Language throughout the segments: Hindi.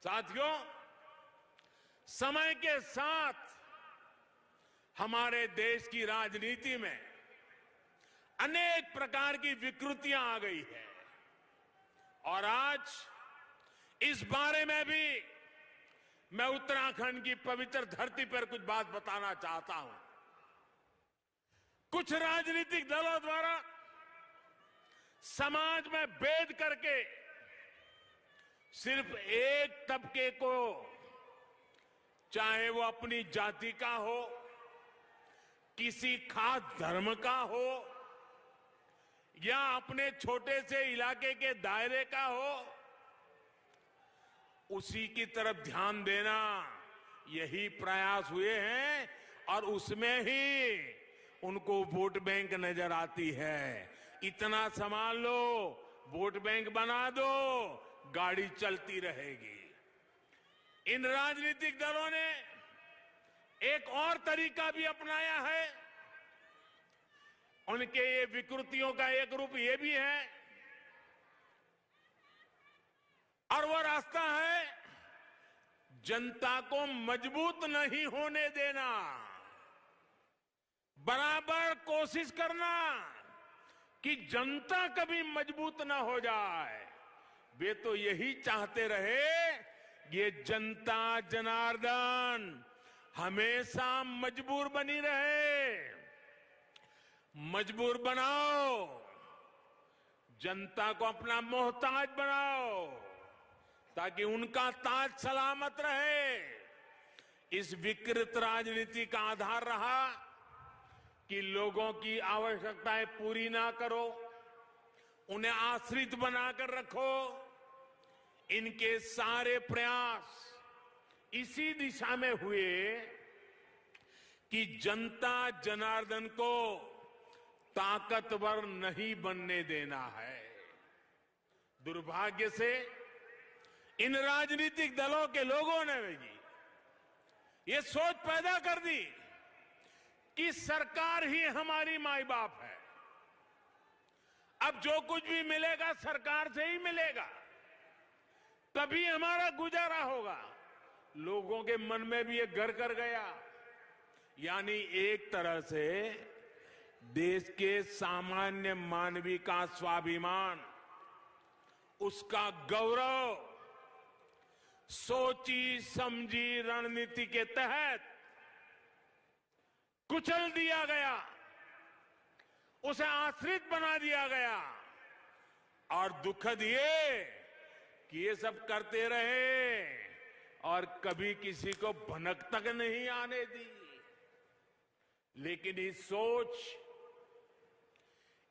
साथियों, समय के साथ हमारे देश की राजनीति में अनेक प्रकार की विकृतियां आ गई है और आज इस बारे में भी मैं उत्तराखंड की पवित्र धरती पर कुछ बात बताना चाहता हूं। कुछ राजनीतिक दलों द्वारा समाज में भेद करके सिर्फ एक तबके को, चाहे वो अपनी जाति का हो, किसी खास धर्म का हो या अपने छोटे से इलाके के दायरे का हो, उसी की तरफ ध्यान देना, यही प्रयास हुए हैं और उसमें ही उनको वोट बैंक नजर आती है। इतना संभाल लो, वोट बैंक बना दो, गाड़ी चलती रहेगी। इन राजनीतिक दलों ने एक और तरीका भी अपनाया है। उनके ये विकृतियों का एक रूप ये भी है और वो रास्ता है जनता को मजबूत नहीं होने देना, बराबर कोशिश करना कि जनता कभी मजबूत ना हो जाए। वे तो यही चाहते रहे, ये जनता जनार्दन हमेशा मजबूर बनी रहे। मजबूर बनाओ, जनता को अपना मोहताज बनाओ ताकि उनका ताज सलामत रहे। इस विकृत राजनीति का आधार रहा कि लोगों की आवश्यकताएं पूरी ना करो, उन्हें आश्रित बनाकर रखो। इनके सारे प्रयास इसी दिशा में हुए कि जनता जनार्दन को ताकतवर नहीं बनने देना है। दुर्भाग्य से इन राजनीतिक दलों के लोगों ने भी ये सोच पैदा कर दी कि सरकार ही हमारी माई बाप है, अब जो कुछ भी मिलेगा सरकार से ही मिलेगा, तभी हमारा गुजारा होगा। लोगों के मन में भी ये घर कर गया। यानी एक तरह से देश के सामान्य मानवी का स्वाभिमान, उसका गौरव सोची समझी रणनीति के तहत कुचल दिया गया, उसे आश्रित बना दिया गया। और दुखद ये कि ये सब करते रहे और कभी किसी को भनक तक नहीं आने दी। लेकिन इस सोच,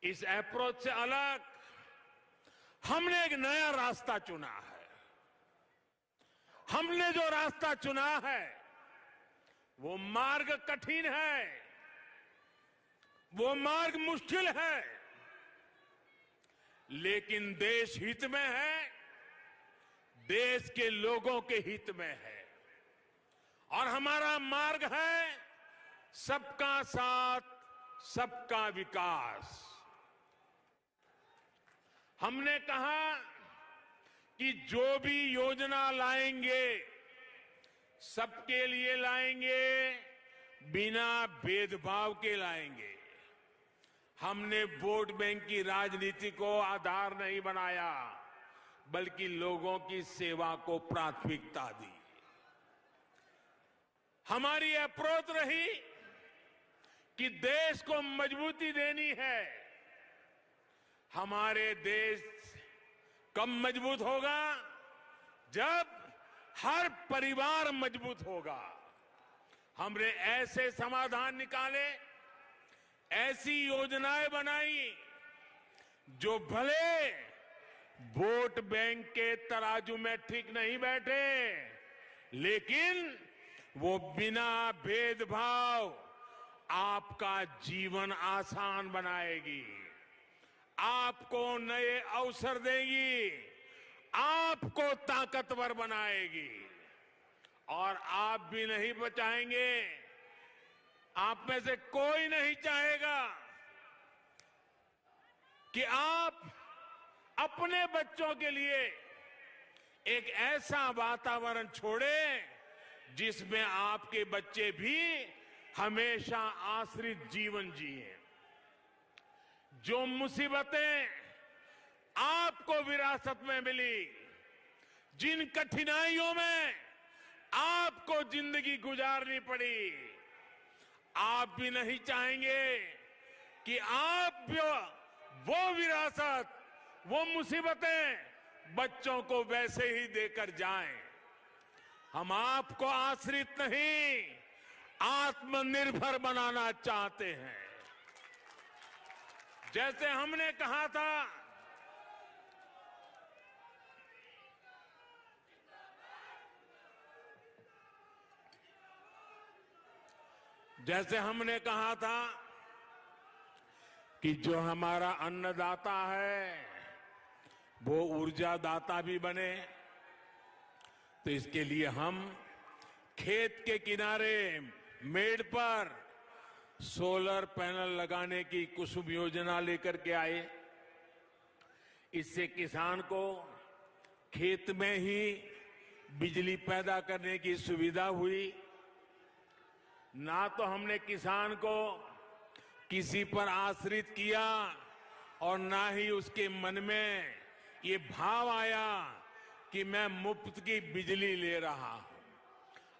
इस अप्रोच से अलग हमने एक नया रास्ता चुना है। हमने जो रास्ता चुना है वो मार्ग कठिन है, वो मार्ग मुश्किल है, लेकिन देश हित में है, देश के लोगों के हित में है। और हमारा मार्ग है सबका साथ, सबका विकास। हमने कहा कि जो भी योजना लाएंगे सबके लिए लाएंगे, बिना भेदभाव के लाएंगे। हमने वोट बैंक की राजनीति को आधार नहीं बनाया, बल्कि लोगों की सेवा को प्राथमिकता दी। हमारी अप्रोच रही कि देश को मजबूती देनी है। हमारे देश कब मजबूत होगा? जब हर परिवार मजबूत होगा। हमने ऐसे समाधान निकाले, ऐसी योजनाएं बनाई जो भले वोट बैंक के तराजू में ठीक नहीं बैठे, लेकिन वो बिना भेदभाव आपका जीवन आसान बनाएगी, आपको नए अवसर देगी, आपको ताकतवर बनाएगी। और आप भी नहीं बचाएंगे, आप में से कोई नहीं चाहेगा कि आप अपने बच्चों के लिए एक ऐसा वातावरण छोड़े जिसमें आपके बच्चे भी हमेशा आश्रित जीवन जिए। जो मुसीबतें आपको विरासत में मिली, जिन कठिनाइयों में आपको जिंदगी गुजारनी पड़ी, आप भी नहीं चाहेंगे कि आप भी वो विरासत, वो मुसीबतें बच्चों को वैसे ही देकर जाएं। हम आपको आश्रित नहीं, आत्मनिर्भर बनाना चाहते हैं। जैसे हमने कहा था, कि जो हमारा अन्नदाता है वो ऊर्जादाता भी बने, तो इसके लिए हम खेत के किनारे मेड़ पर सोलर पैनल लगाने की कुसुम योजना लेकर के आए। इससे किसान को खेत में ही बिजली पैदा करने की सुविधा हुई। ना तो हमने किसान को किसी पर आश्रित किया और ना ही उसके मन में ये भाव आया कि मैं मुफ्त की बिजली ले रहा हूं।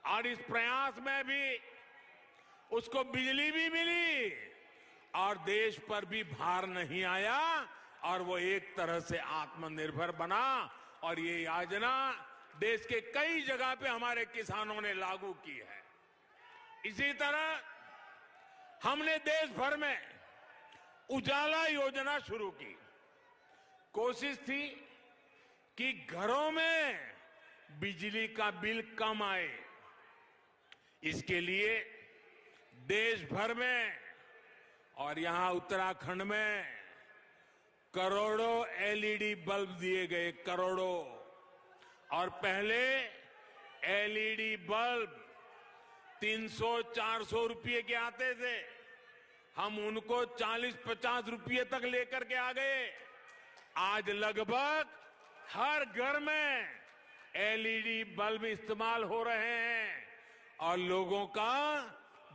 और इस प्रयास में भी उसको बिजली भी मिली और देश पर भी भार नहीं आया और वो एक तरह से आत्मनिर्भर बना। और ये योजना देश के कई जगह पे हमारे किसानों ने लागू की है। इसी तरह हमने देश भर में उजाला योजना शुरू की। कोशिश थी कि घरों में बिजली का बिल कम आए। इसके लिए देश भर में और यहां उत्तराखंड में करोड़ों एलईडी बल्ब दिए गए, करोड़ों। और पहले एलईडी बल्ब 300-400 रुपये के आते थे, हम उनको 40-50 रुपये तक लेकर के आ गए। आज लगभग हर घर में एलईडी बल्ब इस्तेमाल हो रहे हैं और लोगों का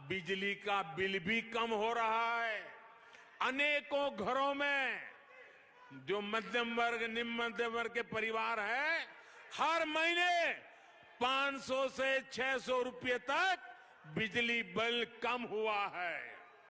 बिजली का बिल भी कम हो रहा है। अनेकों घरों में जो मध्यम वर्ग, निम्न मध्यम वर्ग के परिवार है, हर महीने 500 से 600 रुपये तक बिजली बिल कम हुआ है।